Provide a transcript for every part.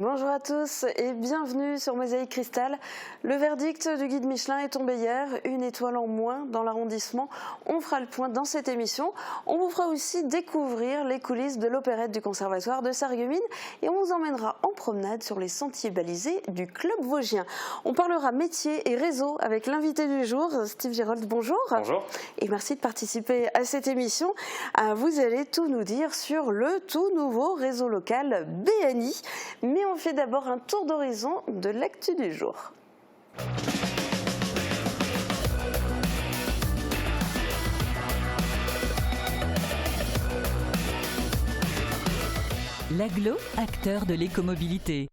Bonjour à tous et bienvenue sur Mosaïque Cristal. Le verdict du guide Michelin est tombé hier, une étoile en moins dans l'arrondissement. On fera le point dans cette émission. On vous fera aussi découvrir les coulisses de l'opérette du Conservatoire de Sarreguemines et on vous emmènera en promenade sur les sentiers balisés du Club Vosgien. On parlera métier et réseau avec l'invité du jour, Steve Girold. Bonjour. Bonjour. Et merci de participer à cette émission. Vous allez tout nous dire sur le tout nouveau réseau local BNI. Mais on fait d'abord un tour d'horizon de l'actu du jour. L'Aglo, acteur de l'écomobilité.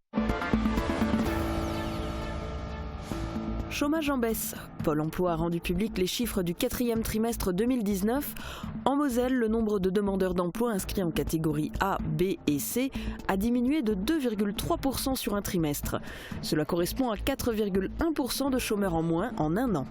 Chômage en baisse. Pôle emploi a rendu public les chiffres du 4e trimestre 2019. En Moselle, le nombre de demandeurs d'emploi inscrits en catégorie A, B et C a diminué de 2,3% sur un trimestre. Cela correspond à 4,1% de chômeurs en moins en un an.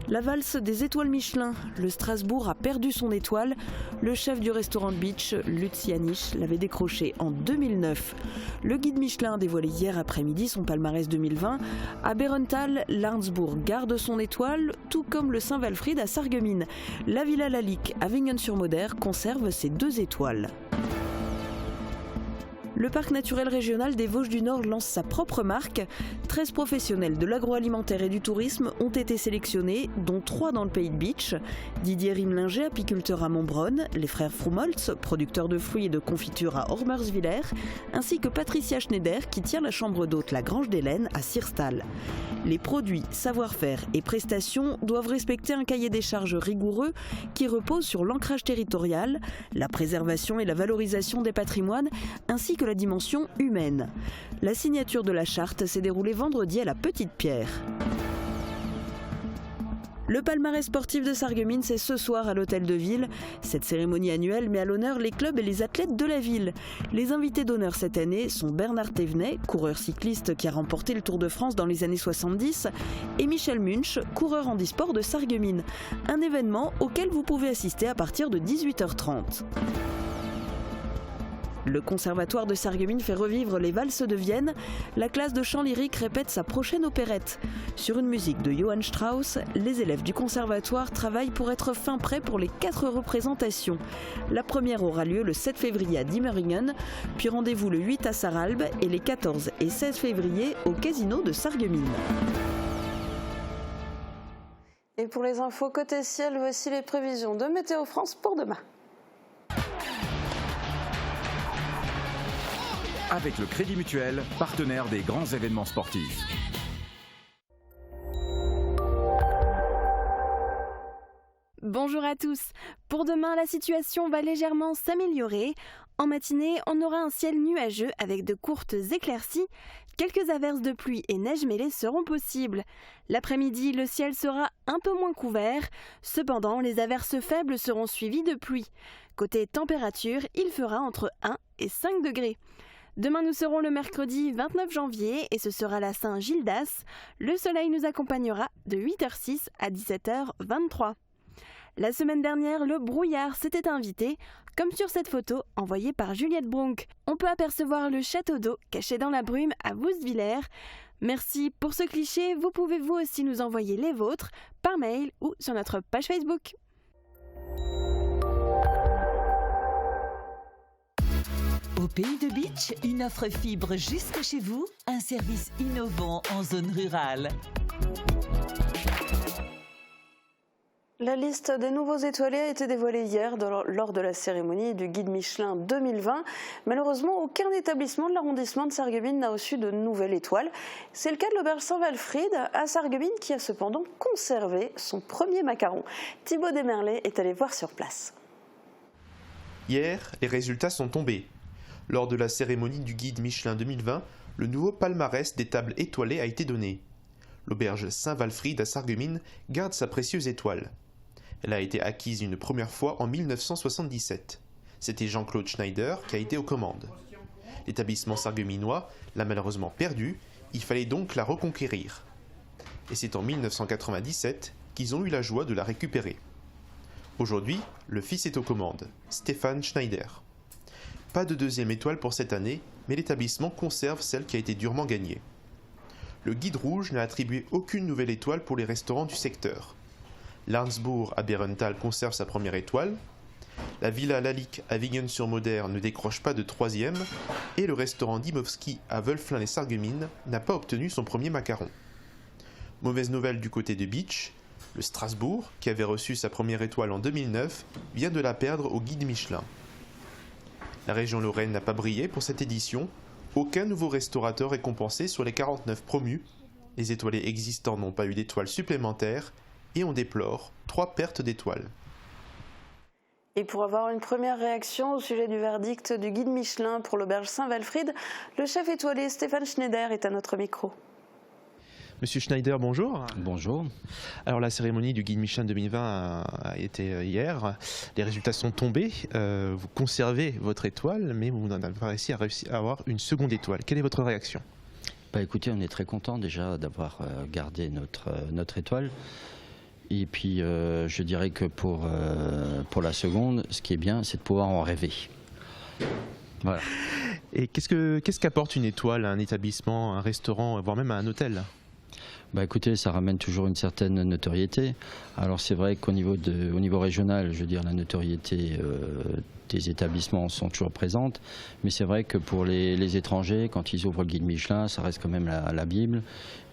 La valse des étoiles Michelin. Le Strasbourg a perdu son étoile. Le chef du restaurant de beach, Lutz Janisch, l'avait décroché en 2009. Le guide Michelin a dévoilé hier après-midi son palmarès 2020. À Berenthal, l'Arnsbourg garde son étoile, tout comme le Saint-Walfried à Sarreguemines. La Villa Lalique à Vignonne-sur-Moder conserve ses 2 étoiles. Le parc naturel régional des Vosges du Nord lance sa propre marque. 13 professionnels de l'agroalimentaire et du tourisme ont été sélectionnés, dont 3 dans le pays de Bitche. Didier Rimlinger, apiculteur à Montbronn, les frères Frumholtz, producteurs de fruits et de confitures à Ormerswiller, ainsi que Patricia Schneider, qui tient la chambre d'hôte La Grange d'Hélène à Sirstal. Les produits, savoir-faire et prestations doivent respecter un cahier des charges rigoureux qui repose sur l'ancrage territorial, la préservation et la valorisation des patrimoines, ainsi que la dimension humaine. La signature de la charte s'est déroulée vendredi à la Petite Pierre. Le palmarès sportif de Sarreguemines, c'est ce soir à l'Hôtel de Ville. Cette cérémonie annuelle met à l'honneur les clubs et les athlètes de la ville. Les invités d'honneur cette année sont Bernard Thévenet, coureur cycliste qui a remporté le Tour de France dans les années 70, et Michel Munch, coureur handisport de Sarreguemines. Un événement auquel vous pouvez assister à partir de 18h30. Le Conservatoire de Sarreguemines fait revivre les valses de Vienne. La classe de chant lyrique répète sa prochaine opérette. Sur une musique de Johann Strauss, les élèves du Conservatoire travaillent pour être fin prêts pour les 4 représentations. La première aura lieu le 7 février à Diemeringen, puis rendez-vous le 8 à Sarralbe et les 14 et 16 février au Casino de Sarreguemines. Et pour les infos côté ciel, voici les prévisions de Météo France pour demain. Avec le Crédit Mutuel, partenaire des grands événements sportifs. Bonjour à tous. Pour demain, la situation va légèrement s'améliorer. En matinée, on aura un ciel nuageux avec de courtes éclaircies. Quelques averses de pluie et neige mêlée seront possibles. L'après-midi, le ciel sera un peu moins couvert. Cependant, les averses faibles seront suivies de pluie. Côté température, il fera entre 1 et 5 degrés. Demain, nous serons le mercredi 29 janvier et ce sera la Saint-Gildas. Le soleil nous accompagnera de 8h06 à 17h23. La semaine dernière, le brouillard s'était invité, comme sur cette photo envoyée par Juliette Brunk. On peut apercevoir le château d'eau caché dans la brume à Woustviller. Merci pour ce cliché. Vous pouvez vous aussi nous envoyer les vôtres par mail ou sur notre page Facebook. Au pays de Bitche, une offre fibre jusque chez vous, un service innovant en zone rurale. La liste des nouveaux étoilés a été dévoilée hier lors de la cérémonie du guide Michelin 2020. Malheureusement, aucun établissement de l'arrondissement de Sarreguemines n'a reçu de nouvelle étoile. C'est le cas de l'auberge Saint-Walfried à Sarreguemines qui a cependant conservé son premier macaron. Thibaut Desmerlet est allé voir sur place. Hier, les résultats sont tombés. Lors de la cérémonie du guide Michelin 2020, le nouveau palmarès des tables étoilées a été donné. L'auberge Saint-Walfried à Sarreguemines garde sa précieuse étoile. Elle a été acquise une première fois en 1977. C'était Jean-Claude Schneider qui a été aux commandes. L'établissement sarregueminois l'a malheureusement perdue, il fallait donc la reconquérir. Et c'est en 1997 qu'ils ont eu la joie de la récupérer. Aujourd'hui, le fils est aux commandes, Stéphane Schneider. pas de deuxième étoile pour cette année, mais l'établissement conserve celle qui a été durement gagnée. Le Guide Rouge n'a attribué aucune nouvelle étoile pour les restaurants du secteur. L'arnsbourg à Berenthal conserve sa première étoile, la Villa Lalique à Wingen-sur-Moder ne décroche pas de troisième, et le restaurant Dimowski à Wölflin-les-Sarreguemines n'a pas obtenu son premier macaron. Mauvaise nouvelle du côté de Beach, le Strasbourg, qui avait reçu sa première étoile en 2009, vient de la perdre au Guide Michelin. La région Lorraine n'a pas brillé pour cette édition. Aucun nouveau restaurateur récompensé sur les 49 promus. Les étoilés existants n'ont pas eu d'étoiles supplémentaires et on déplore 3 pertes d'étoiles. Et pour avoir une première réaction au sujet du verdict du Guide Michelin pour l'auberge Saint-Walfried, le chef étoilé Stéphane Schneider est à notre micro. Monsieur Schneider, bonjour. Bonjour. Alors la cérémonie du Guide Michelin 2020 a été hier. Les résultats sont tombés. Vous conservez votre étoile, mais vous n'avez pas réussi à avoir une seconde étoile. Quelle est votre réaction ? Écoutez, on est très content déjà d'avoir gardé notre étoile. Et puis je dirais que pour la seconde, ce qui est bien, c'est de pouvoir en rêver. Voilà. Et qu'est-ce qu'apporte une étoile à un établissement, un restaurant, voire même à un hôtel ? Écoutez, ça ramène toujours une certaine notoriété. Alors c'est vrai qu'au niveau régional, je veux dire, la notoriété des établissements sont toujours présentes, mais c'est vrai que pour les étrangers, quand ils ouvrent le Guide Michelin, ça reste quand même la Bible,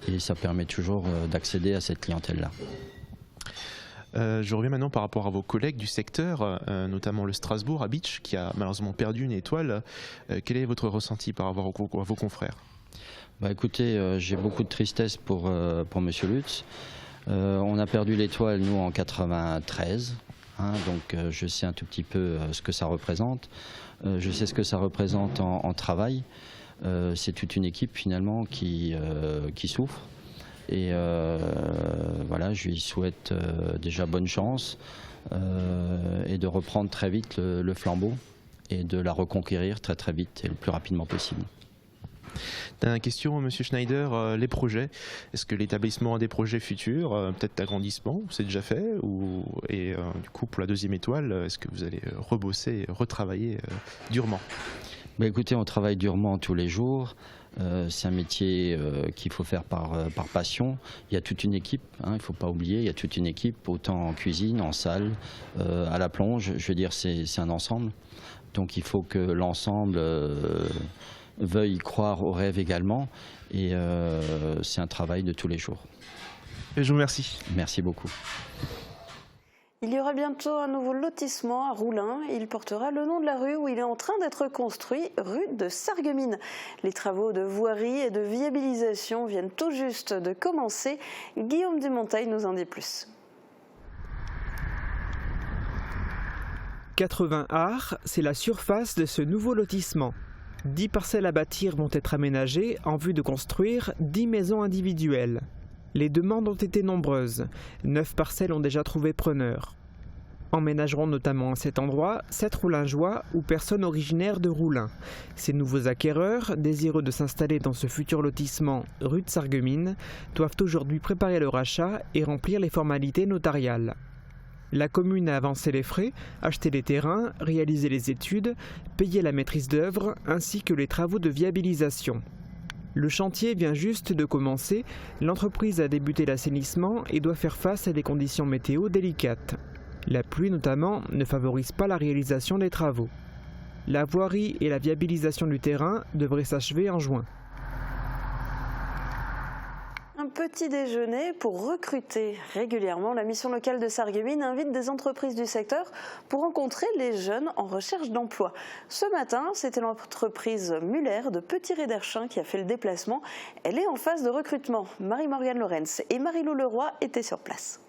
et ça permet toujours d'accéder à cette clientèle-là. Je reviens maintenant par rapport à vos collègues du secteur, notamment le Strasbourg à Beach, qui a malheureusement perdu une étoile. Quel est votre ressenti par rapport à vos confrères ? Écoutez, j'ai beaucoup de tristesse pour Monsieur Lutz. On a perdu l'étoile, nous, en 93. Donc je sais un tout petit peu ce que ça représente. Je sais ce que ça représente en travail. C'est toute une équipe, finalement, qui souffre. Et voilà, je lui souhaite déjà bonne chance et de reprendre très vite le flambeau et de la reconquérir très très vite et le plus rapidement possible. Dernière question, Monsieur Schneider, les projets. Est-ce que l'établissement a des projets futurs, peut-être d'agrandissement, c'est déjà fait, et du coup pour la deuxième étoile, est-ce que vous allez rebosser, retravailler durement ? Écoutez, on travaille durement tous les jours. C'est un métier qu'il faut faire par passion. Il y a toute une équipe, il ne faut pas oublier, il y a toute une équipe, autant en cuisine, en salle, à la plonge. Je veux dire, c'est un ensemble. Donc il faut que l'ensemble veuille croire au rêve également. Et c'est un travail de tous les jours. Et je vous remercie. Merci beaucoup. Il y aura bientôt un nouveau lotissement à Roulin. Il portera le nom de la rue où il est en train d'être construit, rue de Sarreguemines. Les travaux de voirie et de viabilisation viennent tout juste de commencer. Guillaume Dumonteil nous en dit plus. 80 arts, c'est la surface de ce nouveau lotissement. 10 parcelles à bâtir vont être aménagées en vue de construire 10 maisons individuelles. Les demandes ont été nombreuses. 9 parcelles ont déjà trouvé preneur. Emménageront notamment à cet endroit 7 Roulingeois ou personnes originaires de Roulin. Ces nouveaux acquéreurs, désireux de s'installer dans ce futur lotissement rue de Sarreguemines, doivent aujourd'hui préparer le rachat et remplir les formalités notariales. La commune a avancé les frais, acheté les terrains, réalisé les études, payé la maîtrise d'œuvre ainsi que les travaux de viabilisation. Le chantier vient juste de commencer, l'entreprise a débuté l'assainissement et doit faire face à des conditions météo délicates. La pluie notamment ne favorise pas la réalisation des travaux. La voirie et la viabilisation du terrain devraient s'achever en juin. Un petit déjeuner pour recruter régulièrement. La mission locale de Sarreguemines invite des entreprises du secteur pour rencontrer les jeunes en recherche d'emploi. Ce matin, c'était l'entreprise Muller de Petit-Réderchin qui a fait le déplacement. Elle est en phase de recrutement. Marie-Morgane Lorenz et Marie-Lou Leroy étaient sur place.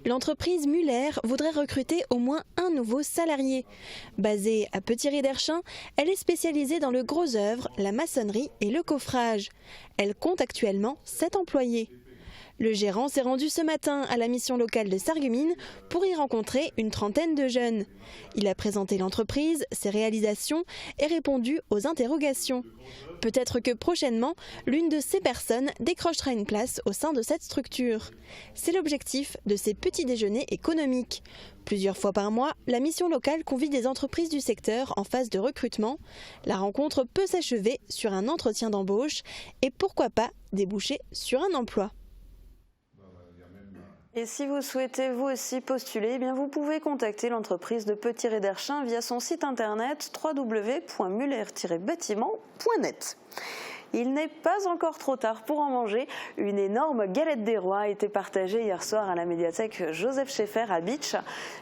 L'entreprise Muller voudrait recruter au moins un nouveau salarié. Basée à Petit-Réderchin, elle est spécialisée dans le gros œuvre, la maçonnerie et le coffrage. Elle compte actuellement 7 employés. Le gérant s'est rendu ce matin à la mission locale de Sarreguemines pour y rencontrer une trentaine de jeunes. Il a présenté l'entreprise, ses réalisations et répondu aux interrogations. Peut-être que prochainement, l'une de ces personnes décrochera une place au sein de cette structure. C'est l'objectif de ces petits déjeuners économiques. Plusieurs fois par mois, la mission locale convie des entreprises du secteur en phase de recrutement. La rencontre peut s'achever sur un entretien d'embauche et pourquoi pas déboucher sur un emploi. Et si vous souhaitez vous aussi postuler, eh bien vous pouvez contacter l'entreprise de Petit-Réderchin via son site internet www.muller-bâtiment.net. Il n'est pas encore trop tard pour en manger. Une énorme galette des rois a été partagée hier soir à la médiathèque Joseph Schaeffer à Bitche.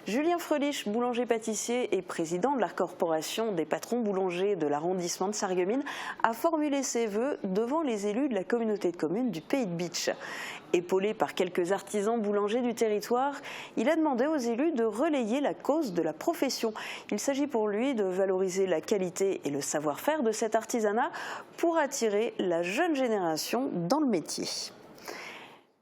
Julien Frelich, boulanger-pâtissier et président de la corporation des patrons boulangers de l'arrondissement de Sarreguemines, a formulé ses vœux devant les élus de la communauté de communes du Pays de Bitche. Épaulé par quelques artisans boulangers du territoire, il a demandé aux élus de relayer la cause de la profession. Il s'agit pour lui de valoriser la qualité et le savoir-faire de cet artisanat pour attirer la jeune génération dans le métier.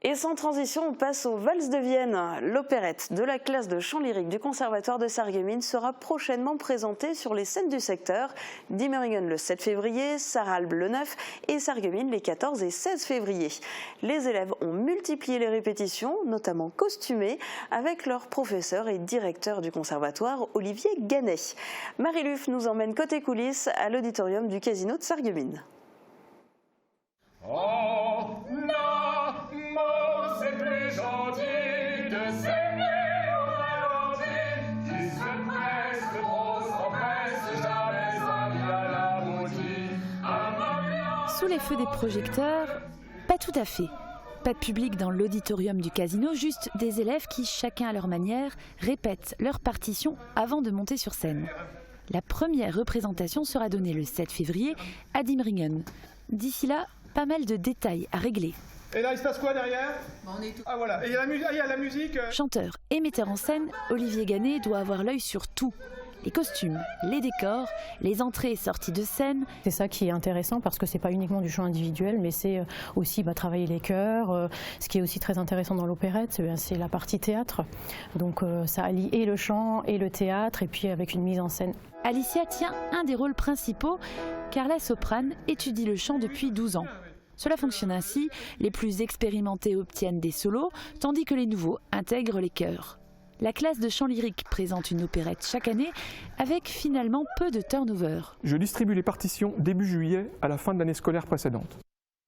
Et sans transition, on passe aux Valses de Vienne. L'opérette de la classe de chant lyrique du Conservatoire de Sarreguemines sera prochainement présentée sur les scènes du secteur. Diemeringen le 7 février, Sarralbe le 9 et Sarreguemines les 14 et 16 février. Les élèves ont multiplié les répétitions, notamment costumées, avec leur professeur et directeur du Conservatoire, Olivier Gannet. Marie Luff nous emmène côté coulisses à l'auditorium du Casino de Sarreguemines. C'est plus gentil de s'aimer au ralenti, qui se presse, trop s'empresse, jamais amis à la maudit. Sous les feux des projecteurs, pas tout à fait. Pas de public dans l'auditorium du Casino, juste des élèves qui, chacun à leur manière, répètent leur partition avant de monter sur scène. La première représentation sera donnée le 7 février à Diemeringen. D'ici là, pas mal de détails à régler. Et là, il se passe quoi derrière ? Ah voilà, et il y a la musique. Chanteur et metteur en scène, Olivier Gannet doit avoir l'œil sur tout. Les costumes, les décors, les entrées et sorties de scène. C'est ça qui est intéressant parce que c'est pas uniquement du chant individuel, mais c'est aussi travailler les chœurs. Ce qui est aussi très intéressant dans l'opérette, c'est la partie théâtre. Donc ça allie et le chant et le théâtre, et puis avec une mise en scène. Alicia tient un des rôles principaux, car la soprane étudie le chant depuis 12 ans. Cela fonctionne ainsi, les plus expérimentés obtiennent des solos, tandis que les nouveaux intègrent les chœurs. La classe de chant lyrique présente une opérette chaque année, avec finalement peu de turnover. Je distribue les partitions début juillet à la fin de l'année scolaire précédente.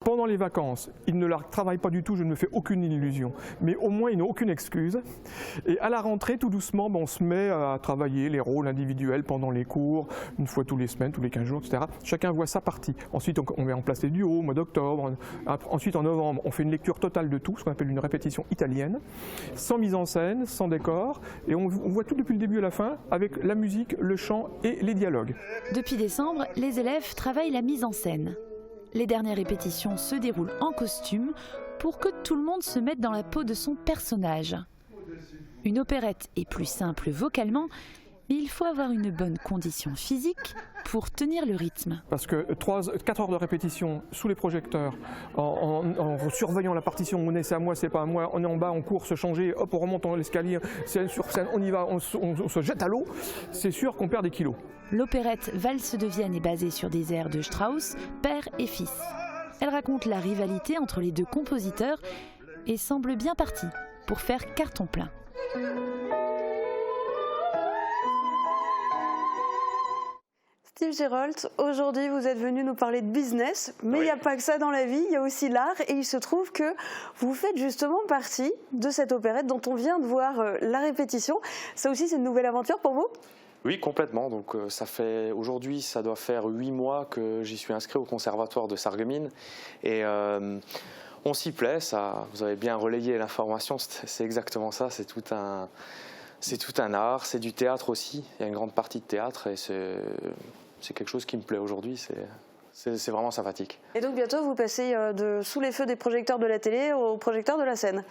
Pendant les vacances, ils ne la travaillent pas du tout, je ne me fais aucune illusion. Mais au moins, ils n'ont aucune excuse. Et à la rentrée, tout doucement, on se met à travailler les rôles individuels pendant les cours, une fois tous les semaines, tous les 15 jours, etc. Chacun voit sa partie. Ensuite, on met en place les duos au mois d'octobre. Ensuite, en novembre, on fait une lecture totale de tout, ce qu'on appelle une répétition italienne, sans mise en scène, sans décor. Et on voit tout depuis le début à la fin, avec la musique, le chant et les dialogues. Depuis décembre, les élèves travaillent la mise en scène. Les dernières répétitions se déroulent en costume pour que tout le monde se mette dans la peau de son personnage. Une opérette est plus simple vocalement, mais il faut avoir une bonne condition physique pour tenir le rythme. Parce que 4 heures de répétition sous les projecteurs, en surveillant la partition, on est c'est à moi, c'est pas à moi, on est en bas, on court se changer, hop, on remonte l'escalier, sur scène, on y va, on se jette à l'eau, c'est sûr qu'on perd des kilos. L'opérette Valses de Vienne est basée sur des airs de Strauss, père et fils. Elle raconte la rivalité entre les deux compositeurs et semble bien partie pour faire carton plein. Steve Gérolt, aujourd'hui vous êtes venu nous parler de business, mais il n'y a pas que ça dans la vie, il y a aussi l'art, et il se trouve que vous faites justement partie de cette opérette dont on vient de voir la répétition. Ça aussi c'est une nouvelle aventure pour vous ? Oui, complètement. Donc aujourd'hui, ça doit faire 8 mois que j'y suis inscrit au Conservatoire de Sarreguemines, et on s'y plaît. Ça, vous avez bien relayé l'information, c'est exactement ça. C'est tout un art, c'est du théâtre aussi. Il y a une grande partie de théâtre, et c'est quelque chose qui me plaît aujourd'hui. C'est vraiment sympathique. Et donc bientôt vous passez sous les feux des projecteurs de la télé aux projecteurs de la scène ?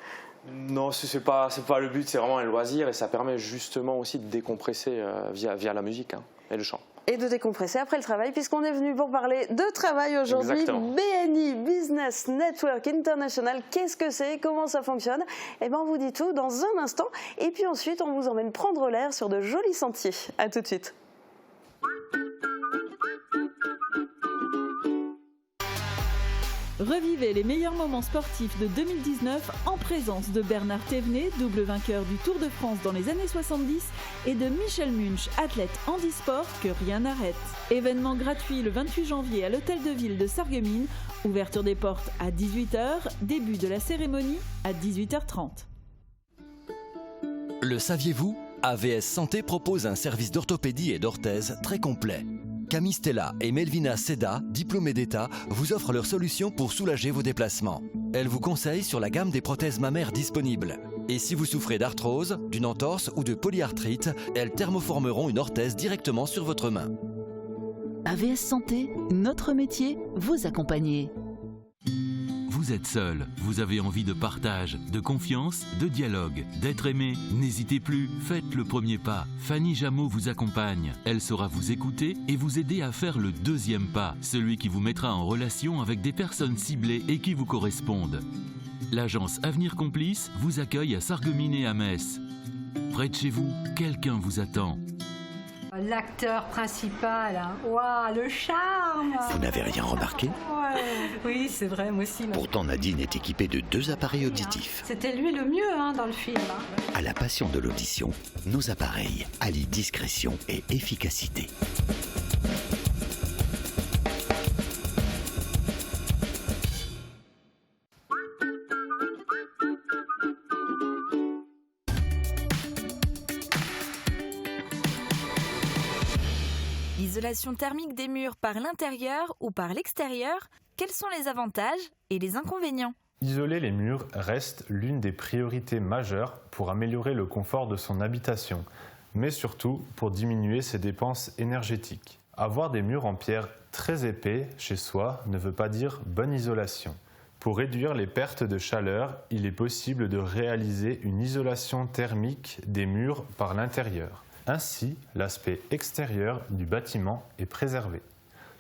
Non, c'est pas le but, c'est vraiment un loisir, et ça permet justement aussi de décompresser via la musique et le chant. et de décompresser après le travail, puisqu'on est venu pour parler de travail aujourd'hui. Exactement. BNI, Business Network International, qu'est-ce que c'est? Comment ça fonctionne? Eh bien, on vous dit tout dans un instant. Et puis ensuite, on vous emmène prendre l'air sur de jolis sentiers. À tout de suite. Revivez les meilleurs moments sportifs de 2019 en présence de Bernard Thévenet, double vainqueur du Tour de France dans les années 70, et de Michel Munch, athlète handisport que rien n'arrête. Événement gratuit le 28 janvier à l'Hôtel de Ville de Sarreguemines, ouverture des portes à 18 h, début de la cérémonie à 18 h 30. Le saviez-vous? AVS Santé propose un service d'orthopédie et d'orthèse très complet. Camille Stella et Melvina Seda, diplômées d'État, vous offrent leurs solutions pour soulager vos déplacements. Elles vous conseillent sur la gamme des prothèses mammaires disponibles. Et si vous souffrez d'arthrose, d'une entorse ou de polyarthrite, elles thermoformeront une orthèse directement sur votre main. AVS Santé, notre métier, vous accompagner. Vous êtes seul, vous avez envie de partage, de confiance, de dialogue, d'être aimé. N'hésitez plus, faites le premier pas. Fanny Jameau vous accompagne. Elle saura vous écouter et vous aider à faire le deuxième pas, celui qui vous mettra en relation avec des personnes ciblées et qui vous correspondent. L'agence Avenir Complice vous accueille à Sarreguemines et à Metz. Près de chez vous, quelqu'un vous attend. L'acteur principal, hein. Waouh, le charme! Vous n'avez rien remarqué? Ouais. Oui, c'est vrai, moi aussi. Pourtant, Nadine est équipée de 2 appareils auditifs. C'était lui le mieux dans le film. À la passion de l'audition, nos appareils allient discrétion et efficacité. Isolation thermique des murs par l'intérieur ou par l'extérieur, quels sont les avantages et les inconvénients? Isoler les murs reste l'une des priorités majeures pour améliorer le confort de son habitation, mais surtout pour diminuer ses dépenses énergétiques. Avoir des murs en pierre très épais chez soi ne veut pas dire bonne isolation. Pour réduire les pertes de chaleur, il est possible de réaliser une isolation thermique des murs par l'intérieur. Ainsi, l'aspect extérieur du bâtiment est préservé.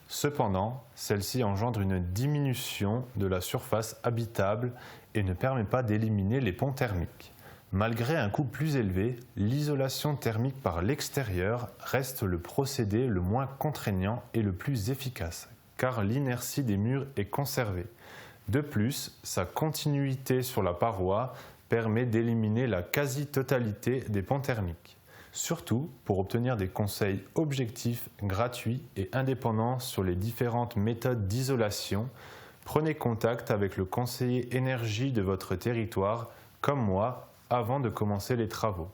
Cependant, celle-ci engendre une diminution de la surface habitable et ne permet pas d'éliminer les ponts thermiques. Malgré un coût plus élevé, l'isolation thermique par l'extérieur reste le procédé le moins contraignant et le plus efficace, car l'inertie des murs est conservée. De plus, sa continuité sur la paroi permet d'éliminer la quasi-totalité des ponts thermiques. Surtout, pour obtenir des conseils objectifs, gratuits et indépendants sur les différentes méthodes d'isolation, prenez contact avec le conseiller énergie de votre territoire, comme moi, avant de commencer les travaux.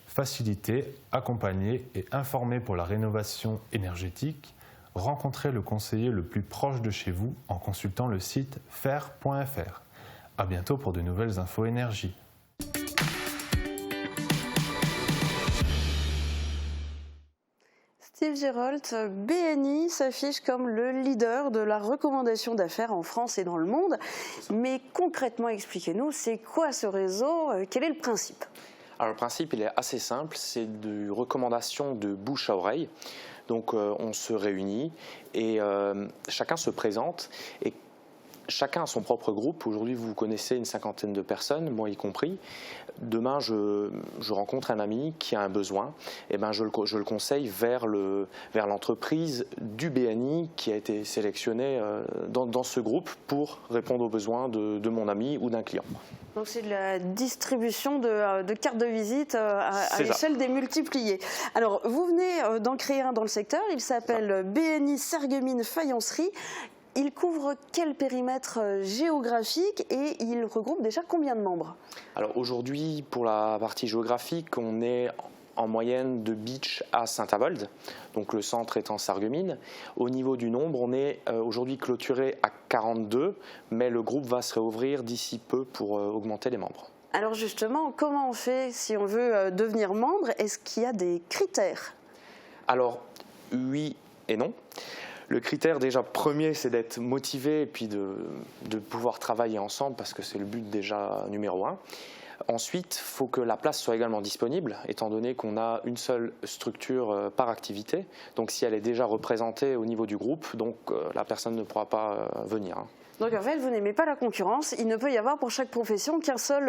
Faciliter, accompagner et informer pour la rénovation énergétique, rencontrez le conseiller le plus proche de chez vous en consultant le site fer.fr. À bientôt pour de nouvelles infos énergie. Steve Gérault, BNI s'affiche comme le leader de la recommandation d'affaires en France et dans le monde. Mais concrètement, expliquez-nous, c'est quoi ce réseau? Quel est le principe? Alors le principe, il est assez simple, c'est de recommandation de bouche à oreille. Donc on se réunit et chacun se présente et chacun a son propre groupe. Aujourd'hui, vous connaissez une 50aine de personnes, moi y compris. Demain, je rencontre un ami qui a un besoin. Et ben, je le conseille vers l'entreprise du BNI qui a été sélectionnée dans ce groupe pour répondre aux besoins de mon ami ou d'un client. Donc c'est de la distribution de cartes de visite à l'échelle des multipliés. Alors, vous venez d'en créer un dans le secteur. Il s'appelle BNI Sarreguemines Faïencerie. Il couvre quel périmètre géographique et il regroupe déjà combien de membres? Alors aujourd'hui, pour la partie géographique, on est en moyenne de Bitche à Saint-Avold, donc le centre étant Sarreguemines. Au niveau du nombre, on est aujourd'hui clôturé à 42, mais le groupe va se réouvrir d'ici peu pour augmenter les membres. Alors justement, comment on fait si on veut devenir membre? Est-ce qu'il y a des critères? Alors oui et non. Le critère déjà premier, c'est d'être motivé et puis de pouvoir travailler ensemble parce que c'est le but déjà numéro 1. Ensuite, il faut que la place soit également disponible, étant donné qu'on a une seule structure par activité. Donc si elle est déjà représentée au niveau du groupe, donc la personne ne pourra pas venir. Donc en fait, vous n'aimez pas la concurrence, il ne peut y avoir pour chaque profession qu'un seul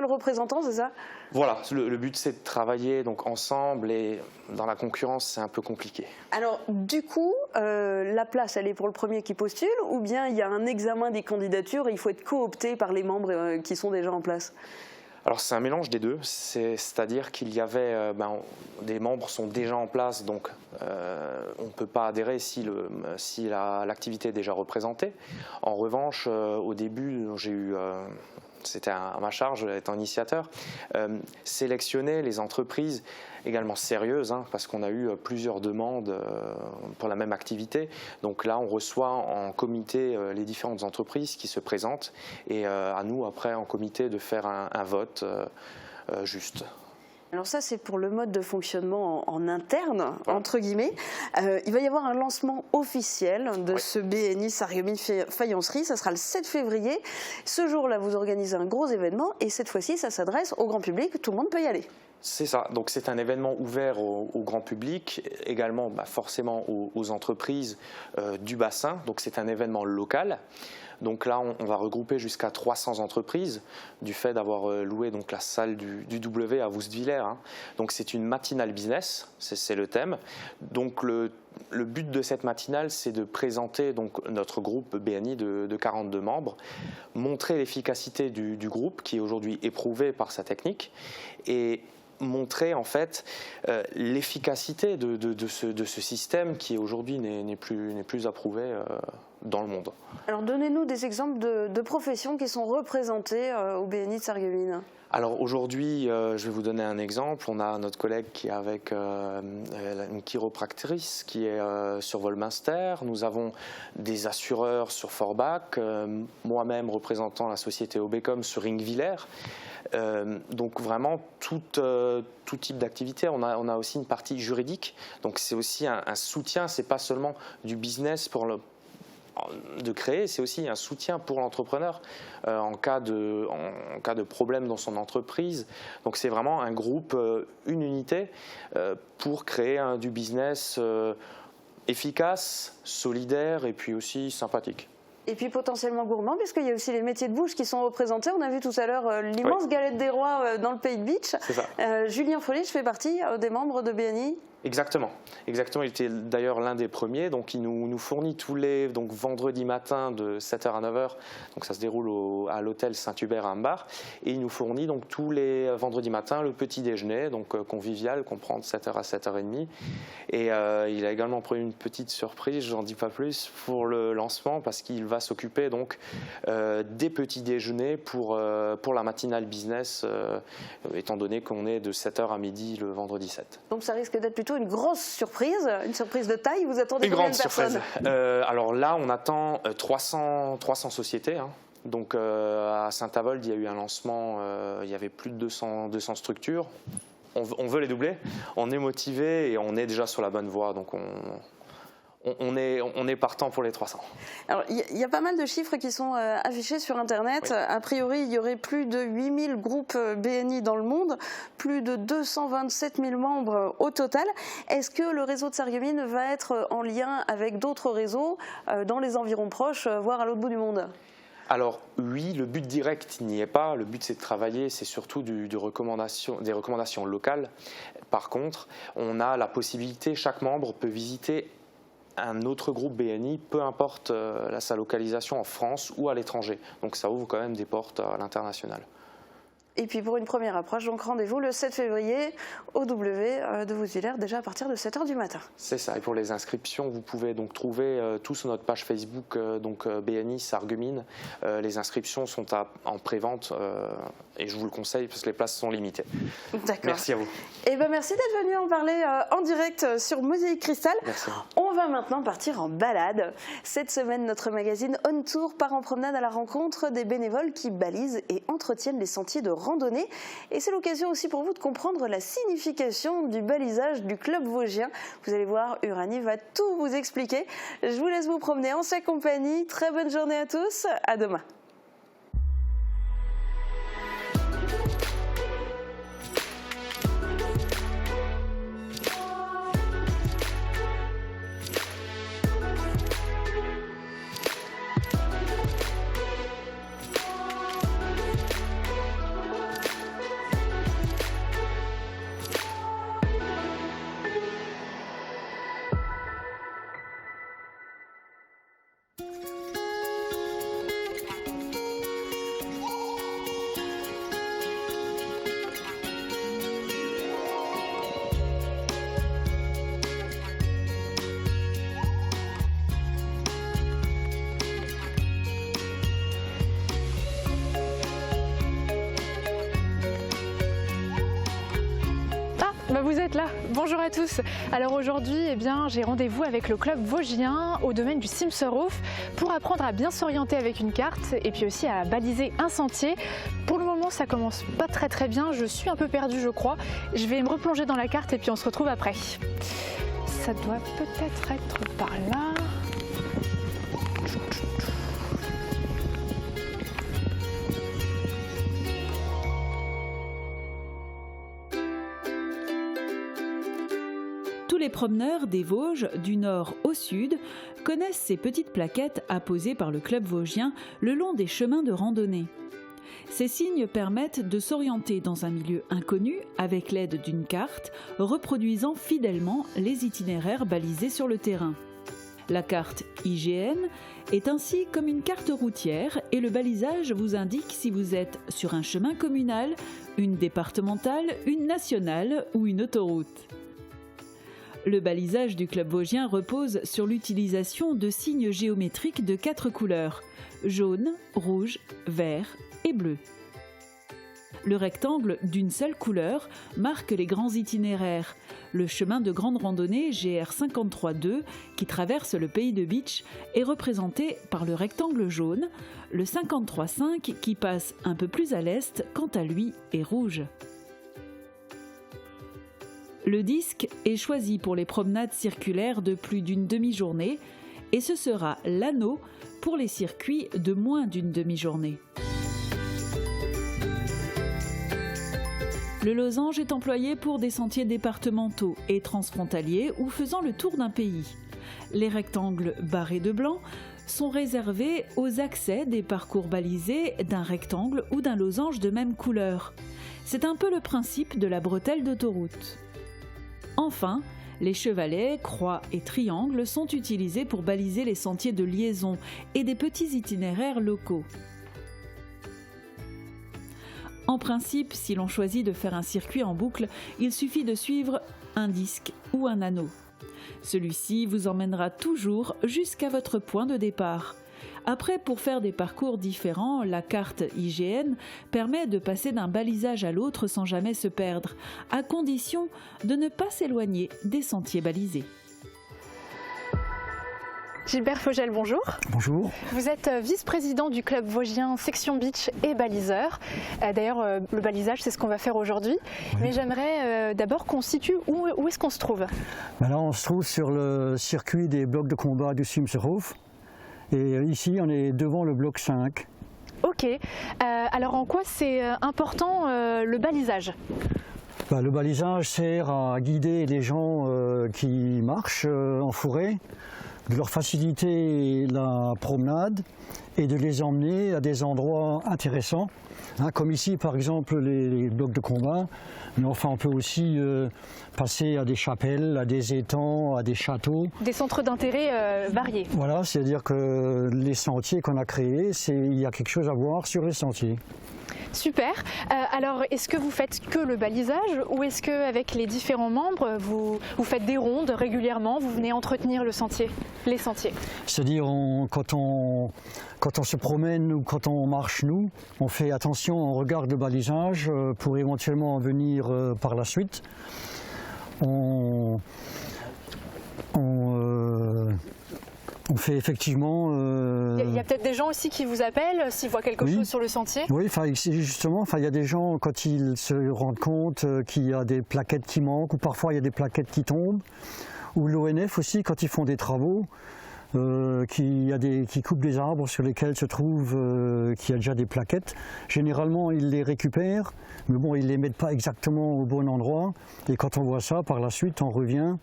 représentant, c'est ça? Voilà, le but c'est de travailler donc ensemble, et dans la concurrence c'est un peu compliqué. Alors du coup, la place elle est pour le premier qui postule, ou bien il y a un examen des candidatures et il faut être coopté par les membres qui sont déjà en place? Alors c'est un mélange des deux, c'est-à-dire qu'il y avait des membres sont déjà en place, donc on ne peut pas adhérer si l'activité est déjà représentée. En revanche, au début, j'ai eu, c'était à ma charge, étant initiateur, sélectionner les entreprises également sérieuses, parce qu'on a eu plusieurs demandes pour la même activité. Donc là, on reçoit en comité les différentes entreprises qui se présentent, et à nous, après, en comité, de faire un vote juste. Alors ça, c'est pour le mode de fonctionnement en interne, entre guillemets. Il va y avoir un lancement officiel de ce BNI Sarreguemines Faïencerie. Ça sera le 7 février. Ce jour-là, vous organisez un gros événement, et cette fois-ci, ça s'adresse au grand public. Tout le monde peut y aller. C'est ça, donc c'est un événement ouvert au grand public, également forcément aux entreprises du bassin, donc c'est un événement local. Donc là, on va regrouper jusqu'à 300 entreprises du fait d'avoir loué donc la salle du W à Woustviller. Donc c'est une matinale business, c'est le thème. Donc le but de cette matinale, c'est de présenter donc notre groupe BNI de 42 membres, montrer l'efficacité du groupe qui est aujourd'hui éprouvé par sa technique, et montrer en fait l'efficacité de ce système qui aujourd'hui n'est plus approuvé dans le monde. Alors donnez-nous des exemples de professions qui sont représentées au BNI de Sarreguemines. Alors aujourd'hui, je vais vous donner un exemple. On a notre collègue qui est avec une chiropractrice qui est sur Volminster. Nous avons des assureurs sur Forbach, moi-même représentant la société Obecom sur Ringvillers. Donc vraiment tout type d'activité. On a aussi une partie juridique. Donc c'est aussi un soutien. C'est pas seulement du business de créer, c'est aussi un soutien pour l'entrepreneur en cas de problème dans son entreprise. Donc c'est vraiment un groupe, une unité pour créer du business efficace, solidaire et puis aussi sympathique. Et puis potentiellement gourmand, puisqu'il y a aussi les métiers de bouche qui sont représentés. On a vu tout à l'heure l'immense galette des rois dans le Pays de Bitche. C'est ça. Julien Follich fait partie des membres de BNI. Exactement. Il était d'ailleurs l'un des premiers. Donc il nous fournit tous les vendredis matin de 7h à 9h. Donc ça se déroule à l'hôtel Saint-Hubert à Ambar. Et il nous fournit donc tous les vendredis matins le petit déjeuner, donc convivial, qu'on prend de 7h à 7h30. Et il a également pris une petite surprise, j'en dis pas plus, pour le lancement, parce qu'il va s'occuper donc des petits déjeuners pour la matinale business, étant donné qu'on est de 7h à midi le vendredi 7. Donc ça risque d'être plutôt une grosse surprise, une surprise de taille. Vous attendez combien de personnes? Alors là, on attend 300 sociétés. Donc à Saint-Avold, il y a eu un lancement, il y avait plus de 200 structures. On veut les doubler, on est motivé et on est déjà sur la bonne voie. Donc on est partant pour les 300. Alors, il y a pas mal de chiffres qui sont affichés sur Internet. Oui. A priori, il y aurait plus de 8000 groupes BNI dans le monde, plus de 227 000 membres au total. Est-ce que le réseau de Sarreguemines va être en lien avec d'autres réseaux dans les environs proches, voire à l'autre bout du monde ? Alors oui, le but direct n'y est pas. Le but c'est de travailler, c'est surtout des recommandations locales. Par contre, on a la possibilité, chaque membre peut visiter un autre groupe BNI, peu importe sa localisation en France ou à l'étranger. Donc ça ouvre quand même des portes à l'international. Et puis pour une première approche, donc rendez-vous le 7 février au W de Woustviller, déjà à partir de 7h du matin. C'est ça, et pour les inscriptions, vous pouvez donc trouver tout sur notre page Facebook, BNI Sarreguemines. Les inscriptions sont en pré-vente et je vous le conseille parce que les places sont limitées. D'accord. Merci à vous. Et merci d'être venu en parler en direct sur Mosaïque Cristal. Merci. On va maintenant partir en balade. Cette semaine, notre magazine On Tour part en promenade à la rencontre des bénévoles qui balisent et entretiennent les sentiers de randonnée. Et c'est l'occasion aussi pour vous de comprendre la signification du balisage du club vosgien. Vous allez voir, Uranie va tout vous expliquer. Je vous laisse vous promener en sa compagnie. Très bonne journée à tous. À demain. d'être là. Bonjour à tous. Alors aujourd'hui, j'ai rendez-vous avec le club vosgien au domaine du Simserhof pour apprendre à bien s'orienter avec une carte et puis aussi à baliser un sentier. Pour le moment, ça commence pas très bien. Je suis un peu perdue, je crois. Je vais me replonger dans la carte et puis on se retrouve après. Ça doit peut-être être par là. Tous les promeneurs des Vosges, du nord au sud, connaissent ces petites plaquettes apposées par le club vosgien le long des chemins de randonnée. Ces signes permettent de s'orienter dans un milieu inconnu avec l'aide d'une carte, reproduisant fidèlement les itinéraires balisés sur le terrain. La carte IGN est ainsi comme une carte routière et le balisage vous indique si vous êtes sur un chemin communal, une départementale, une nationale ou une autoroute. Le balisage du club vosgien repose sur l'utilisation de signes géométriques de 4 couleurs, jaune, rouge, vert et bleu. Le rectangle d'une seule couleur marque les grands itinéraires. Le chemin de grande randonnée GR 53.2 qui traverse le pays de Bitche est représenté par le rectangle jaune, le 53.5 qui passe un peu plus à l'est quant à lui est rouge. Le disque est choisi pour les promenades circulaires de plus d'une demi-journée et ce sera l'anneau pour les circuits de moins d'une demi-journée. Le losange est employé pour des sentiers départementaux et transfrontaliers ou faisant le tour d'un pays. Les rectangles barrés de blanc sont réservés aux accès des parcours balisés d'un rectangle ou d'un losange de même couleur. C'est un peu le principe de la bretelle d'autoroute. Enfin, les chevalets, croix et triangles sont utilisés pour baliser les sentiers de liaison et des petits itinéraires locaux. En principe, si l'on choisit de faire un circuit en boucle, il suffit de suivre un disque ou un anneau. Celui-ci vous emmènera toujours jusqu'à votre point de départ. Après, pour faire des parcours différents, la carte IGN permet de passer d'un balisage à l'autre sans jamais se perdre, à condition de ne pas s'éloigner des sentiers balisés. Gilbert Fogel, bonjour. Bonjour. Vous êtes vice-président du club vosgien section beach et baliseur. D'ailleurs, le balisage, c'est ce qu'on va faire aujourd'hui. Oui. Mais j'aimerais d'abord qu'on situe où est-ce qu'on se trouve. Là, on se trouve sur le circuit des blocs de combat du Simserhof. Et ici, on est devant le bloc 5. Ok. Alors, en quoi c'est important le balisage ? Le balisage sert à guider les gens qui marchent en forêt, de leur faciliter la promenade et de les emmener à des endroits intéressants. Comme ici, par exemple, les blocs de combat. Mais enfin, on peut aussi passer à des chapelles, à des étangs, à des châteaux. Des centres d'intérêt variés. Voilà, c'est-à-dire que les sentiers qu'on a créés, il y a quelque chose à voir sur les sentiers. Super. Alors, est-ce que vous faites que le balisage ou est-ce qu'avec les différents membres, vous faites des rondes régulièrement, vous venez entretenir les sentiers? C'est-à-dire, quand on se promène ou quand on marche, nous, on fait attention, on regarde le balisage pour éventuellement en venir par la suite. On fait effectivement... Il y a peut-être des gens aussi qui vous appellent s'ils voient quelque chose sur le sentier. Oui, justement, il y a des gens quand ils se rendent compte qu'il y a des plaquettes qui manquent ou parfois il y a des plaquettes qui tombent. Ou l'ONF aussi quand ils font des travaux, qui coupent des arbres sur lesquels se trouve qu'il y a déjà des plaquettes. Généralement, ils les récupèrent, mais bon, ils ne les mettent pas exactement au bon endroit. Et quand on voit ça, par la suite, on revient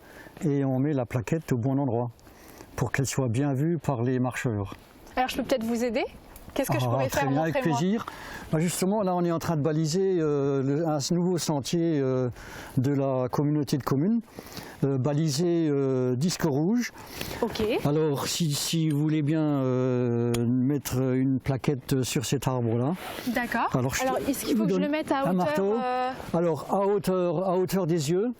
et on met la plaquette au bon endroit, pour qu'elle soit bien vue par les marcheurs. Alors je peux peut-être vous aider? Qu'est-ce que je pourrais faire? Très bien, avec plaisir. Justement, là on est en train de baliser un nouveau sentier de la communauté de communes, balisé disque rouge. Ok. Alors si vous voulez bien mettre une plaquette sur cet arbre-là. D'accord. Alors est-ce qu'il faut que je le mette à hauteur marteau. Alors à hauteur des yeux.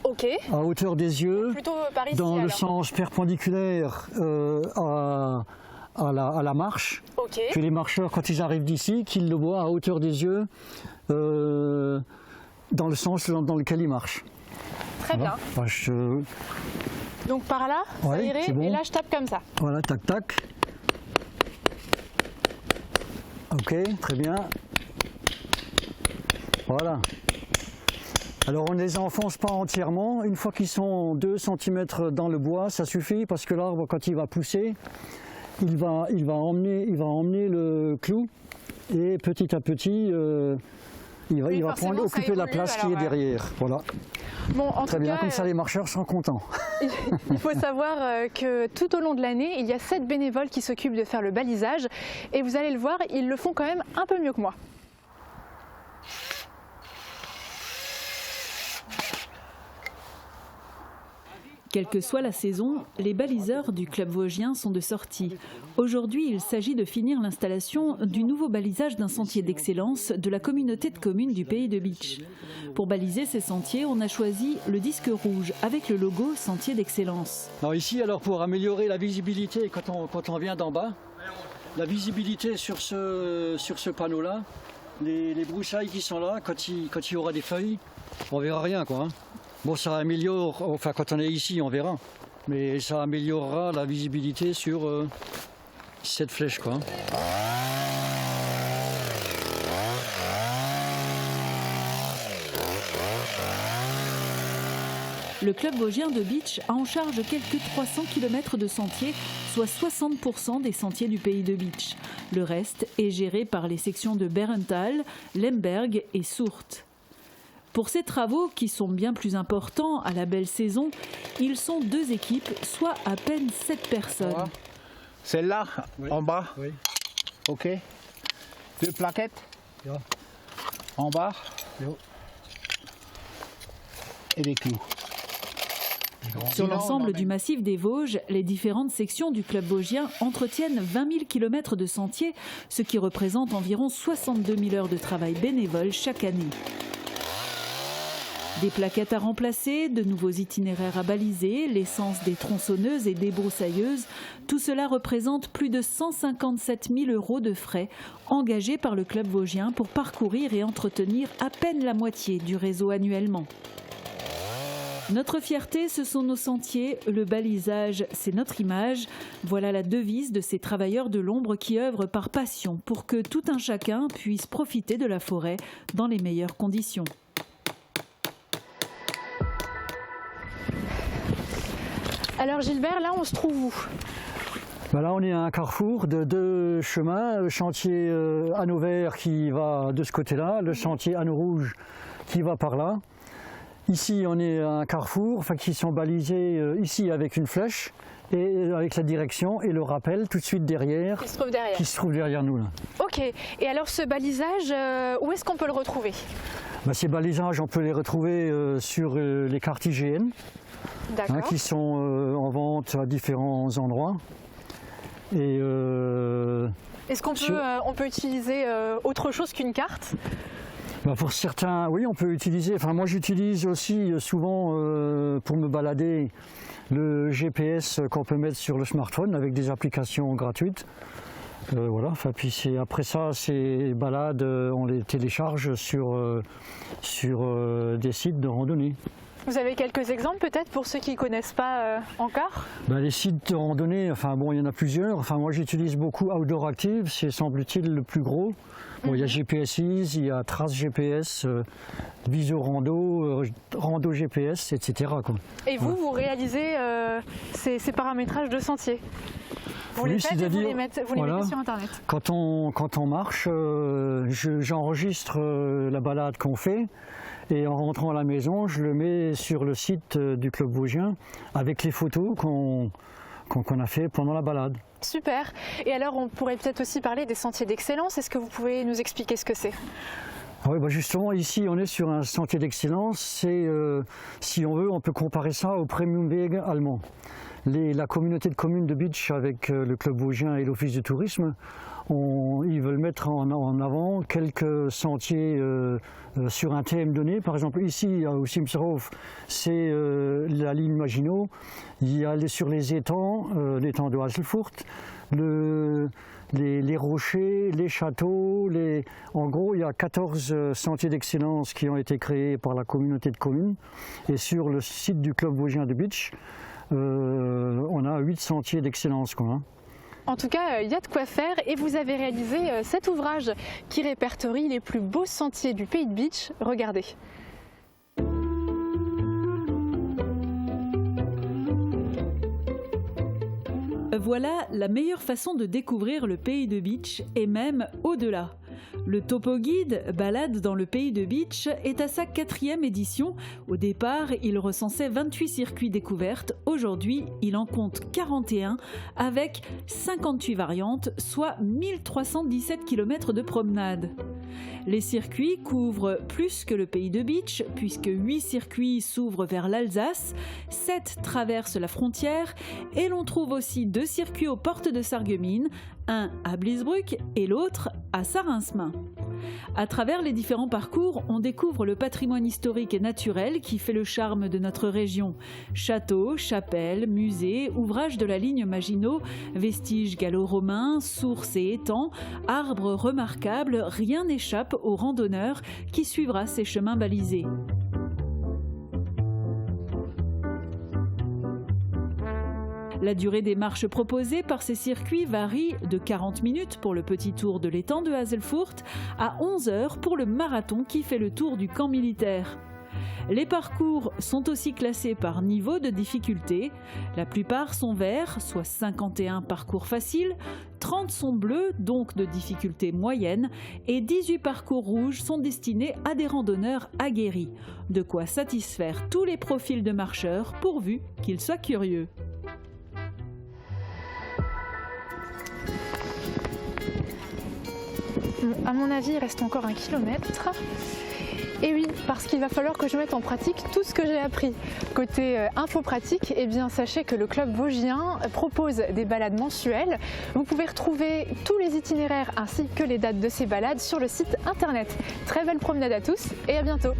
Ok. À hauteur des yeux, plutôt par ici, dans le sens perpendiculaire à la marche. Okay. Que les marcheurs, quand ils arrivent d'ici, qu'ils le voient à hauteur des yeux, dans le sens dans lequel ils marchent. Très voilà. bien. Enfin, Donc par là, ça ouais, irait, bon. et là je tape comme ça. Voilà, tac, tac. Ok, très bien. Voilà. Alors on ne les enfonce pas entièrement. Une fois qu'ils sont 2 cm dans le bois, ça suffit parce que l'arbre, quand il va pousser, il va emmener le clou et petit à petit, il va occuper la place qui est derrière. Voilà. Bon, en Très tout bien, cas, comme ça les marcheurs sont contents. Il faut savoir que tout au long de l'année, il y a 7 bénévoles qui s'occupent de faire le balisage. Et vous allez le voir, ils le font quand même un peu mieux que moi. Quelle que soit la saison, les baliseurs du club vosgien sont de sortie. Aujourd'hui, il s'agit de finir l'installation du nouveau balisage d'un sentier d'excellence de la communauté de communes du Pays de Bitche. Pour baliser ces sentiers, on a choisi le disque rouge avec le logo Sentier d'excellence. Alors ici, pour améliorer la visibilité quand on vient d'en bas, la visibilité sur ce panneau-là, les broussailles qui sont là, quand il y aura des feuilles, on verra rien, quoi. Hein. Bon, ça améliore, enfin quand on est ici, on verra, mais ça améliorera la visibilité sur cette flèche, quoi. Le club vosgien de Bitche a en charge quelques 300 km de sentiers, soit 60% des sentiers du Pays de Bitche. Le reste est géré par les sections de Berenthal, Lemberg et Sourth. Pour ces travaux, qui sont bien plus importants à la belle saison, ils sont 2 équipes, soit à peine 7 personnes. Celle-là, oui. En bas. Oui. Ok. 2 plaquettes. Ja. En bas. Jo. Et des clous. Sur l'ensemble du massif des Vosges, les différentes sections du club vosgien entretiennent 20 000 km de sentiers, ce qui représente environ 62 000 heures de travail bénévole chaque année. Des plaquettes à remplacer, de nouveaux itinéraires à baliser, l'essence des tronçonneuses et des broussailleuses, tout cela représente plus de 157 000 € de frais engagés par le club vosgien pour parcourir et entretenir à peine la moitié du réseau annuellement. Notre fierté, ce sont nos sentiers, le balisage, c'est notre image. Voilà la devise de ces travailleurs de l'ombre qui œuvrent par passion pour que tout un chacun puisse profiter de la forêt dans les meilleures conditions. Alors Gilbert, là on se trouve où ? Ben là on est à un carrefour de 2 chemins, le chantier anneau vert qui va de ce côté-là, le chantier anneau rouge qui va par là. Ici on est à un carrefour, qui sont balisés ici avec une flèche et avec la direction et le rappel tout de suite derrière, qui se trouve derrière nous là. Ok, et alors ce balisage, où est-ce qu'on peut le retrouver ? Ben, ces balisages on peut les retrouver sur les cartes IGN. Qui sont en vente à différents endroits. Et est-ce qu'on peut utiliser autre chose qu'une carte ? Pour certains, oui, on peut utiliser. Enfin, moi, j'utilise aussi souvent pour me balader le GPS qu'on peut mettre sur le smartphone avec des applications gratuites. Voilà. Enfin, puis après ça, ces balades, on les télécharge sur des sites de randonnée. Vous avez quelques exemples peut-être pour ceux qui ne connaissent pas encore ? Les sites de randonnée, il y en a plusieurs. Moi j'utilise beaucoup Outdoor Active, c'est semble-t-il le plus gros. Bon, il y a GPS Ease, il y a Trace GPS, Viso Rando, Rando GPS, etc. Quoi. Et vous, vous réalisez ces paramétrages de sentiers ? Vous les faites et vous les mettez sur Internet ? Quand on marche, j'enregistre la balade qu'on fait. Et en rentrant à la maison, je le mets sur le site du club vosgien avec les photos qu'on a fait pendant la balade. Super. Et alors, on pourrait peut-être aussi parler des sentiers d'excellence. Est-ce que vous pouvez nous expliquer ce que c'est ? Oui, justement, ici, on est sur un sentier d'excellence. Si on veut, on peut comparer ça au Premium Weg allemand. la communauté de communes de Bitche avec le club vosgien et l'office du tourisme, ils veulent mettre en avant quelques sentiers sur un thème donné. Par exemple ici au Simshof, c'est la ligne Maginot. Il y a sur les étangs, l'étang de Hasselfurt, les rochers, les châteaux. En gros, il y a 14 sentiers d'excellence qui ont été créés par la communauté de communes. Et sur le site du club vosgien de Bitche, on a 8 sentiers d'excellence, quoi, hein. En tout cas, il y a de quoi faire et vous avez réalisé cet ouvrage qui répertorie les plus beaux sentiers du pays de Bitche. Regardez. Voilà la meilleure façon de découvrir le pays de Bitche et même au-delà. Le Topo Guide, balade dans le pays de Bitche, est à sa 4e édition. Au départ, il recensait 28 circuits découvertes. Aujourd'hui, il en compte 41 avec 58 variantes, soit 1317 km de promenade. Les circuits couvrent plus que le pays de Bitche, puisque 8 circuits s'ouvrent vers l'Alsace, 7 traversent la frontière et l'on trouve aussi 2 circuits aux portes de Sarreguemines, un à Bliesbruck et l'autre à Sarinsmain. À travers les différents parcours, on découvre le patrimoine historique et naturel qui fait le charme de notre région. Châteaux, chapelles, musées, ouvrages de la ligne Maginot, vestiges gallo-romains, sources et étangs, arbres remarquables, rien n'échappe au randonneur qui suivra ces chemins balisés. La durée des marches proposées par ces circuits varie de 40 minutes pour le petit tour de l'étang de Hasselfurt à 11 heures pour le marathon qui fait le tour du camp militaire. Les parcours sont aussi classés par niveau de difficulté. La plupart sont verts, soit 51 parcours faciles, 30 sont bleus, donc de difficulté moyenne, et 18 parcours rouges sont destinés à des randonneurs aguerris. De quoi satisfaire tous les profils de marcheurs pourvu qu'ils soient curieux. À mon avis, il reste encore 1 kilomètre. Et oui, parce qu'il va falloir que je mette en pratique tout ce que j'ai appris. Côté info pratique, eh bien, sachez que le club vosgien propose des balades mensuelles. Vous pouvez retrouver tous les itinéraires ainsi que les dates de ces balades sur le site internet. Très belle promenade à tous et à bientôt.